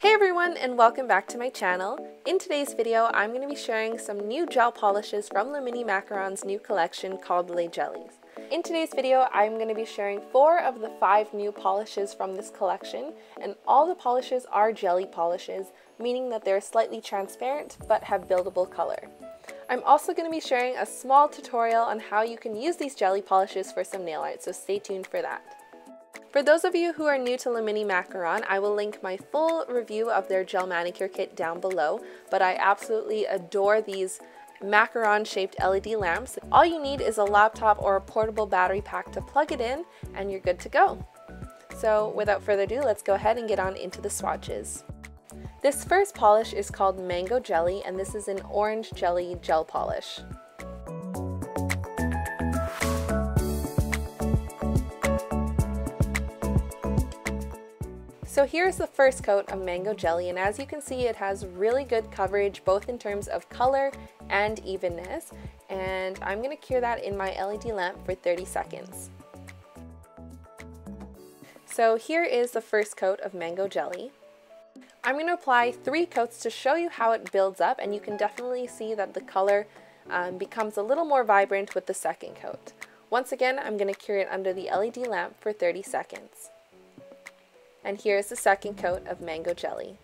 Hey everyone, and welcome back to my channel. In today's video, I'm going to be sharing some new gel polishes from the Mini Macaron's new collection called Les Jellies. In today's video, I'm going to be sharing 4 of the 5 new polishes from this collection, and all the polishes are jelly polishes, meaning that they're slightly transparent but have buildable color. I'm also going to be sharing a small tutorial on how you can use these jelly polishes for some nail art, so stay tuned for that. For those of you who are new to the Mini Macaron, I will link my full review of their gel manicure kit down below, but I absolutely adore these macaron shaped LED lamps. All you need is a laptop or a portable battery pack to plug it in and you're good to go. So without further ado, let's go ahead and get on into the swatches. This first polish is called Mango Jelly, and this is an orange jelly gel polish. So here's the first coat of Mango Jelly, and as you can see, it has really good coverage both in terms of color and evenness, and I'm going to cure that in my LED lamp for 30 seconds. So here is the first coat of Mango Jelly. I'm going to apply 3 coats to show you how it builds up, and you can definitely see that the color becomes a little more vibrant with the second coat. Once again, I'm going to cure it under the LED lamp for 30 seconds. And here's the second coat of Mango Jelly.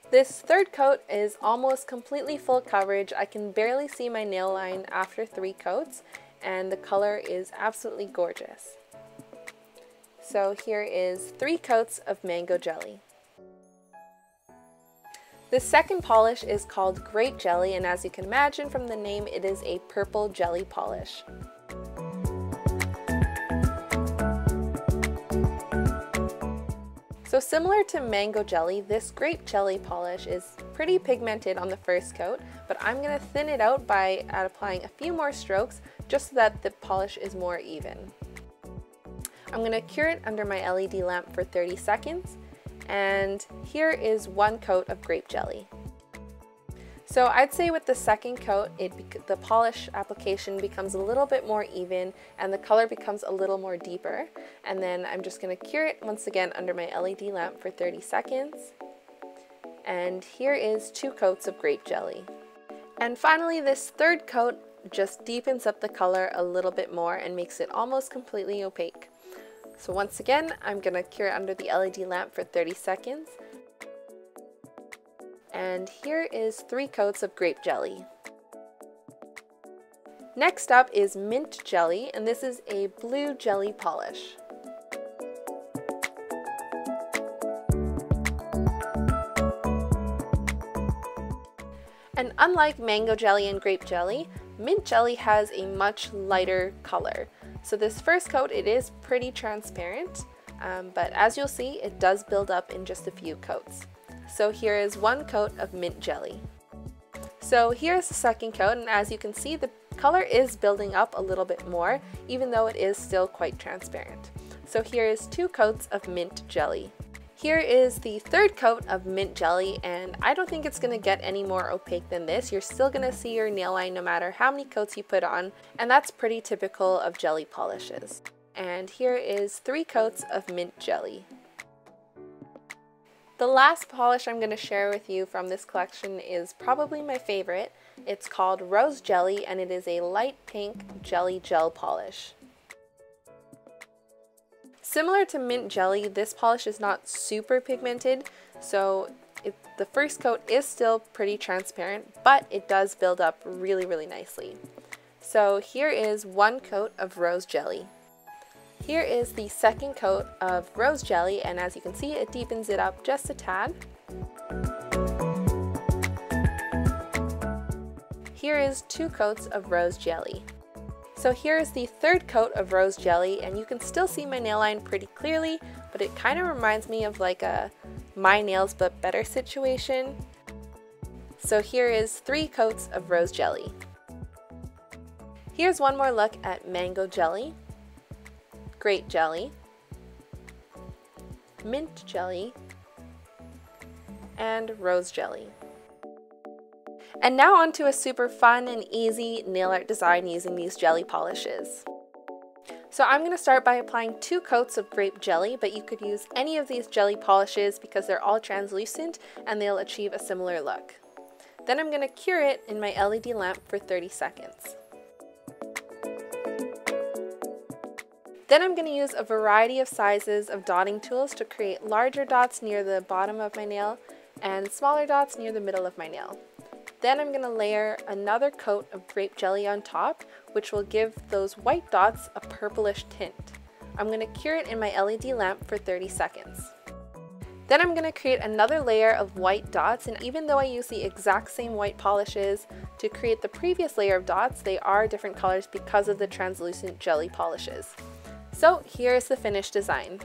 This third coat is almost completely full coverage. I can barely see my nail line after 3 coats, and the color is absolutely gorgeous. So here is 3 coats of Mango Jelly. The second polish is called Grape Jelly, and as you can imagine from the name, it is a purple jelly polish. So similar to Mango Jelly, this Grape Jelly polish is pretty pigmented on the first coat, but I'm going to thin it out by applying a few more strokes just so that the polish is more even. I'm going to cure it under my LED lamp for 30 seconds, and here is 1 coat of Grape Jelly. So I'd say with the second coat, the polish application becomes a little bit more even and the color becomes a little more deeper. And then I'm just going to cure it once again under my LED lamp for 30 seconds. And here is 2 coats of Grape Jelly. And finally, this third coat just deepens up the color a little bit more and makes it almost completely opaque. So once again, I'm going to cure it under the LED lamp for 30 seconds. And here is 3 coats of Grape Jelly. Next up is Mint Jelly, and this is a blue jelly polish. And unlike Mango Jelly and Grape Jelly, Mint Jelly has a much lighter color. So this first coat, it is pretty transparent, but as you'll see, it does build up in just a few coats. So here is 1 coat of Mint Jelly. So here's the second coat, and as you can see, the color is building up a little bit more, even though it is still quite transparent. So here is 2 coats of Mint Jelly. Here is the third coat of Mint Jelly, and I don't think it's going to get any more opaque than this. You're still going to see your nail line no matter how many coats you put on, and that's pretty typical of jelly polishes. And here is 3 coats of Mint Jelly. The last polish I'm going to share with you from this collection is probably my favorite. It's called Rose Jelly, and it is a light pink jelly gel polish. Similar to Mint Jelly, this polish is not super pigmented, so the first coat is still pretty transparent, but it does build up really, really nicely. So here is 1 coat of Rose Jelly. Here is the second coat of Rose Jelly, and as you can see, it deepens it up just a tad. Here is 2 coats of Rose Jelly. So here is the third coat of Rose Jelly, and you can still see my nail line pretty clearly, but it kind of reminds me of like a My Nails But Better situation. So here is 3 coats of Rose Jelly. Here's one more look at Mango Jelly, Grape Jelly, Mint Jelly, and Rose Jelly. And now onto a super fun and easy nail art design using these jelly polishes. So I'm going to start by applying 2 coats of grape jelly, but you could use any of these jelly polishes because they're all translucent and they'll achieve a similar look. Then I'm going to cure it in my LED lamp for 30 seconds. Then I'm going to use a variety of sizes of dotting tools to create larger dots near the bottom of my nail and smaller dots near the middle of my nail. Then I'm going to layer another coat of grape jelly on top, which will give those white dots a purplish tint. I'm going to cure it in my LED lamp for 30 seconds. Then I'm going to create another layer of white dots, and even though I use the exact same white polishes to create the previous layer of dots, they are different colors because of the translucent jelly polishes. So here's the finished design.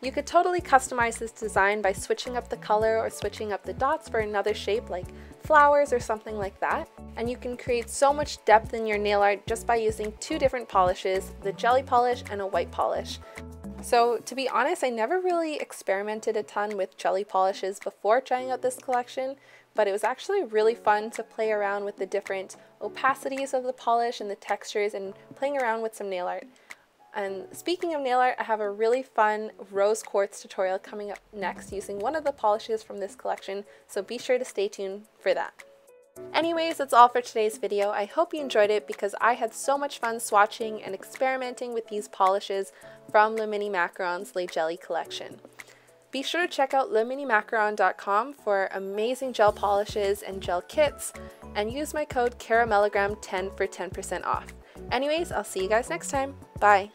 You could totally customize this design by switching up the color or switching up the dots for another shape like flowers or something like that. And you can create so much depth in your nail art just by using 2 different polishes, the jelly polish and a white polish. So to be honest, I never really experimented a ton with jelly polishes before trying out this collection, but it was actually really fun to play around with the different opacities of the polish and the textures and playing around with some nail art. And speaking of nail art, I have a really fun rose quartz tutorial coming up next using one of the polishes from this collection, so be sure to stay tuned for that. Anyways, that's all for today's video. I hope you enjoyed it because I had so much fun swatching and experimenting with these polishes from Le Mini Macaron's Les Jellies Collection. Be sure to check out leminimacaron.com for amazing gel polishes and gel kits, and use my code caramellogram10 for 10% off. Anyways, I'll see you guys next time. Bye!